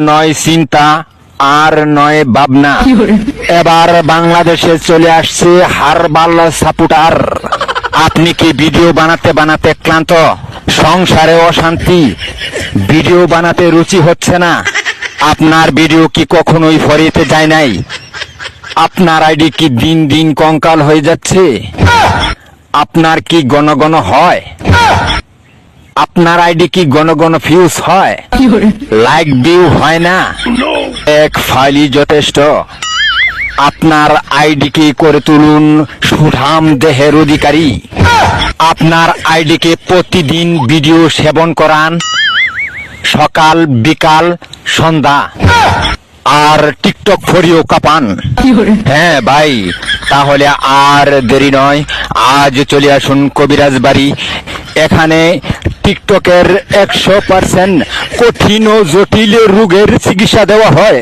নয় চিন্তা, আর নয় ভাবনা। এবার বাংলাদেশে চলে আসছে হারবাল সাপোর্টার। আপনি কি ভিডিও বানাতে বানাতে ক্লান্ত? সংসারে অশান্তি, ভিডিও বানাতে রুচি হচ্ছে না? আপনার ভিডিও কি কখনোই ফরিতে যায় নাই? আপনার আইডি কি দিন দিন কঙ্কাল হয়ে যাচ্ছে? আপনার কি ঘন ঘন হয়? আপনার আইডি কি ঘন ঘন ফিউজ হয়? লাইক ভিউ হয় না? এক ফাইলই যথেষ্ট। আপনার আইডিকে করে তুলুন সুঠাম দেহের অধিকারী। আপনার আইডিকে প্রতিদিন ভিডিও সেবন করান, সকাল বিকাল সন্ধ্যা, আর টিকটক ফরিও কাপান। হ্যাঁ ভাই, তাহলে আর দেরি নয়, আজ চলে আসুন কবিরাজ বাড়ি। এখানে টিকটকের 100% কঠিন ও জটিল রোগের চিকিৎসা দেওয়া হয়।